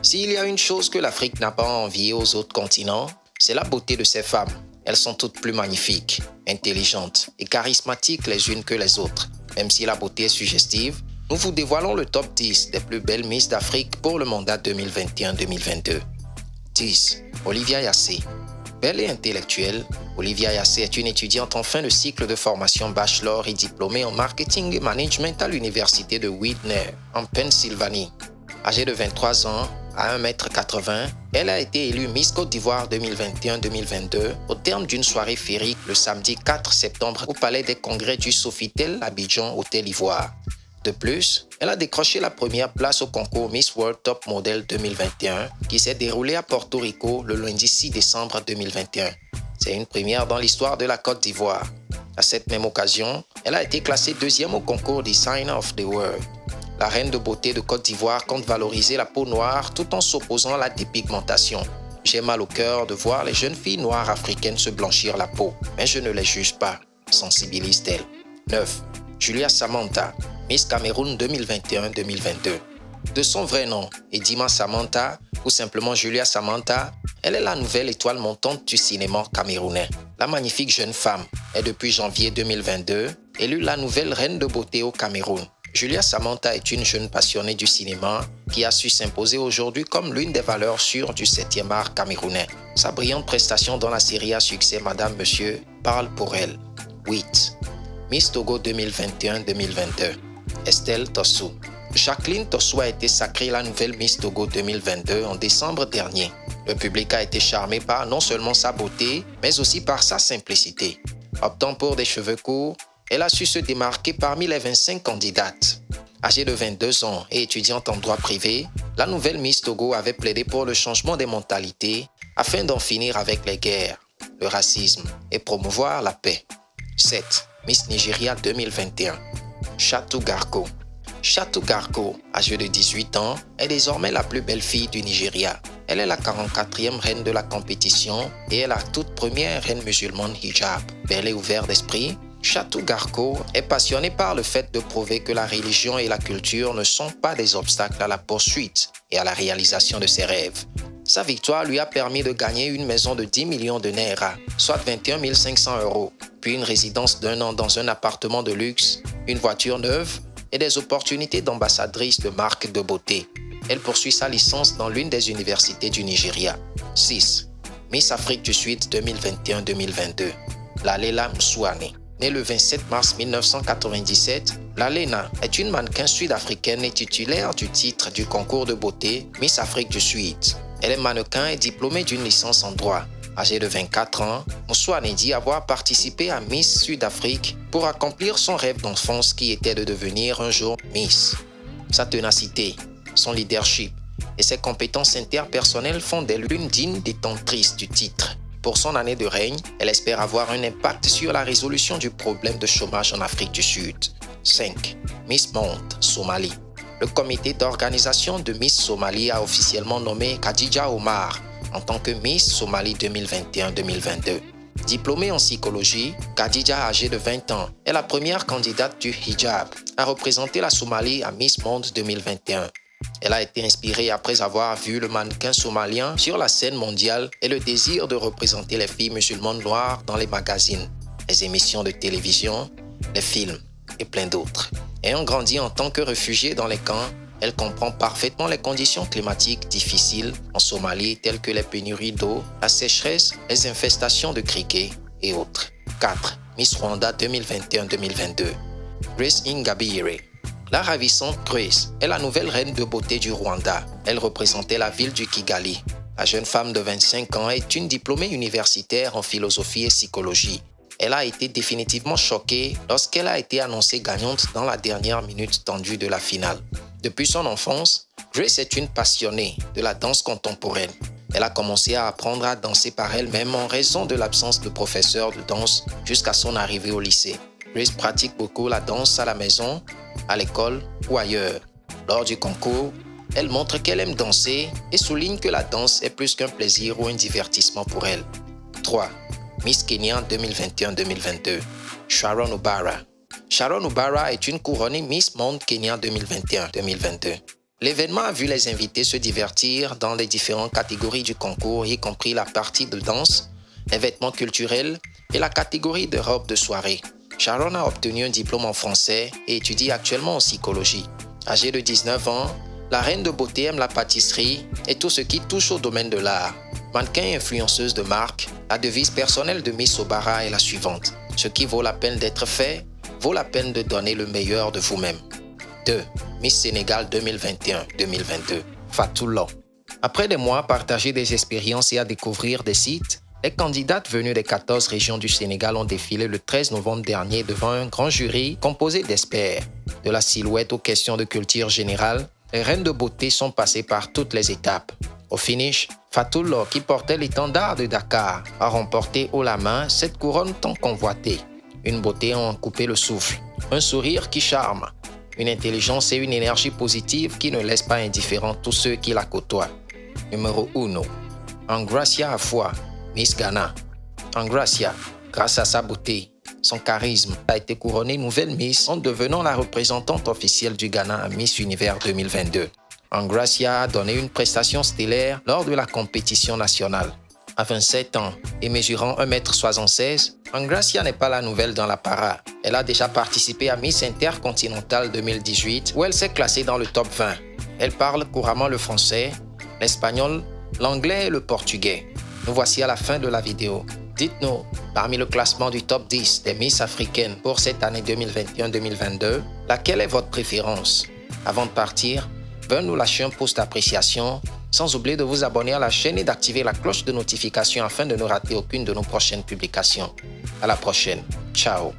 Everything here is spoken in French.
S'il y a une chose que l'Afrique n'a pas enviée aux autres continents, c'est la beauté de ses femmes. Elles sont toutes plus magnifiques, intelligentes et charismatiques les unes que les autres. Même si la beauté est suggestive, nous vous dévoilons le top 10 des plus belles Miss d'Afrique pour le mandat 2021-2022. 10. Olivia Yassé. Belle et intellectuelle, Olivia Yassé est une étudiante en fin de cycle de formation bachelor et diplômée en marketing et management à l'université de Whitney, en Pennsylvanie. Âgée de 23 ans, à 1,80 m, elle a été élue Miss Côte d'Ivoire 2021-2022 au terme d'une soirée féerique le samedi 4 septembre au Palais des Congrès du Sofitel Abidjan, Hôtel Ivoire. De plus, elle a décroché la première place au concours Miss World Top Model 2021 qui s'est déroulé à Porto Rico le lundi 6 décembre 2021. C'est une première dans l'histoire de la Côte d'Ivoire. À cette même occasion, elle a été classée deuxième au concours Designer of the World. La reine de beauté de Côte d'Ivoire compte valoriser la peau noire tout en s'opposant à la dépigmentation. J'ai mal au cœur de voir les jeunes filles noires africaines se blanchir la peau, mais je ne les juge pas, sensibilise-t-elle. 9. Julia Samantha, Miss Cameroun 2021-2022. De son vrai nom, Edima Samantha, ou simplement Julia Samantha, elle est la nouvelle étoile montante du cinéma camerounais. La magnifique jeune femme est depuis janvier 2022 élue la nouvelle reine de beauté au Cameroun. Julia Samantha est une jeune passionnée du cinéma qui a su s'imposer aujourd'hui comme l'une des valeurs sûres du 7e art camerounais. Sa brillante prestation dans la série à succès Madame Monsieur parle pour elle. 8. Miss Togo 2021-2022. Estelle Tossou. Jacqueline Tossou a été sacrée la nouvelle Miss Togo 2022 en décembre dernier. Le public a été charmé par non seulement sa beauté, mais aussi par sa simplicité. Optant pour des cheveux courts, elle a su se démarquer parmi les 25 candidates. Âgée de 22 ans et étudiante en droit privé, la nouvelle Miss Togo avait plaidé pour le changement des mentalités afin d'en finir avec les guerres, le racisme et promouvoir la paix. 7. Miss Nigeria 2021. Chatou Garko. Chatou Garko, âgée de 18 ans, est désormais la plus belle fille du Nigeria. Elle est la 44e reine de la compétition et est la toute première reine musulmane hijab. Belle et ouverte d'esprit, Chatou Garko est passionnée par le fait de prouver que la religion et la culture ne sont pas des obstacles à la poursuite et à la réalisation de ses rêves. Sa victoire lui a permis de gagner une maison de 10 millions de naira, soit 21 500 €, puis une résidence d'1 an dans un appartement de luxe, une voiture neuve et des opportunités d'ambassadrice de marque de beauté. Elle poursuit sa licence dans l'une des universités du Nigeria. 6. Miss Afrique du Sud 2021-2022. Lalela Msouane. Née le 27 mars 1997, Lalena est une mannequin sud-africaine et titulaire du titre du concours de beauté Miss Afrique du Sud. Elle est mannequin et diplômée d'une licence en droit. Âgée de 24 ans, Msouane dit avoir participé à Miss Sud-Afrique pour accomplir son rêve d'enfance qui était de devenir un jour Miss. Sa ténacité, son leadership et ses compétences interpersonnelles font d'elle l'une digne détentrice du titre. Pour son année de règne, elle espère avoir un impact sur la résolution du problème de chômage en Afrique du Sud. 5. Miss Monde, Somalie. Le comité d'organisation de Miss Somalie a officiellement nommé Khadija Omar en tant que Miss Somalie 2021-2022. Diplômée en psychologie, Khadija, âgée de 20 ans, est la première candidate du hijab à représenter la Somalie à Miss Monde 2021. Elle a été inspirée après avoir vu le mannequin somalien sur la scène mondiale et le désir de représenter les filles musulmanes noires dans les magazines, les émissions de télévision, les films et plein d'autres. Ayant grandi en tant que réfugiée dans les camps, elle comprend parfaitement les conditions climatiques difficiles en Somalie telles que les pénuries d'eau, la sécheresse, les infestations de criquets et autres. 4. Miss Rwanda 2021-2022. Grace Ingabire. La ravissante Grace est la nouvelle reine de beauté du Rwanda. Elle représentait la ville du Kigali. La jeune femme de 25 ans est une diplômée universitaire en philosophie et psychologie. Elle a été définitivement choquée lorsqu'elle a été annoncée gagnante dans la dernière minute tendue de la finale. Depuis son enfance, Grace est une passionnée de la danse contemporaine. Elle a commencé à apprendre à danser par elle-même en raison de l'absence de professeur de danse jusqu'à son arrivée au lycée. Grace pratique beaucoup la danse à la maison, à l'école ou ailleurs. Lors du concours, elle montre qu'elle aime danser et souligne que la danse est plus qu'un plaisir ou un divertissement pour elle. 3. Miss Kenya 2021-2022. Sharon Obara. Sharon Obara est une couronnée Miss Monde Kenya 2021-2022. L'événement a vu les invités se divertir dans les différentes catégories du concours, y compris la partie de danse, les vêtements culturels et la catégorie de robes de soirée. Sharon a obtenu un diplôme en français et étudie actuellement en psychologie. Âgée de 19 ans, la reine de beauté aime la pâtisserie et tout ce qui touche au domaine de l'art. Mannequin et influenceuse de marque, la devise personnelle de Miss Obara est la suivante. Ce qui vaut la peine d'être fait, vaut la peine de donner le meilleur de vous-même. 2. Miss Sénégal 2021-2022. Fatou Law. Après des mois à partager des expériences et à découvrir des sites, les candidates venues des 14 régions du Sénégal ont défilé le 13 novembre dernier devant un grand jury composé d'experts. De la silhouette aux questions de culture générale, les reines de beauté sont passées par toutes les étapes. Au finish, Fatou Law, qui portait l'étendard de Dakar, a remporté haut la main cette couronne tant convoitée. Une beauté en couper le souffle, un sourire qui charme, une intelligence et une énergie positive qui ne laissent pas indifférents tous ceux qui la côtoient. Numéro 1. Angracia Afua, Miss Ghana. Angracia, grâce à sa beauté, son charisme, a été couronnée nouvelle Miss en devenant la représentante officielle du Ghana à Miss Univers 2022. Angracia a donné une prestation stellaire lors de la compétition nationale. À 27 ans et mesurant 1m76, Angracia n'est pas la nouvelle dans la para. Elle a déjà participé à Miss Intercontinental 2018 où elle s'est classée dans le top 20. Elle parle couramment le français, l'espagnol, l'anglais et le portugais. Nous voici à la fin de la vidéo. Dites-nous, parmi le classement du top 10 des Miss africaines pour cette année 2021-2022, laquelle est votre préférence? Avant de partir, veuillez nous lâcher un pouce d'appréciation, sans oublier de vous abonner à la chaîne et d'activer la cloche de notification afin de ne rater aucune de nos prochaines publications. À la prochaine. Ciao.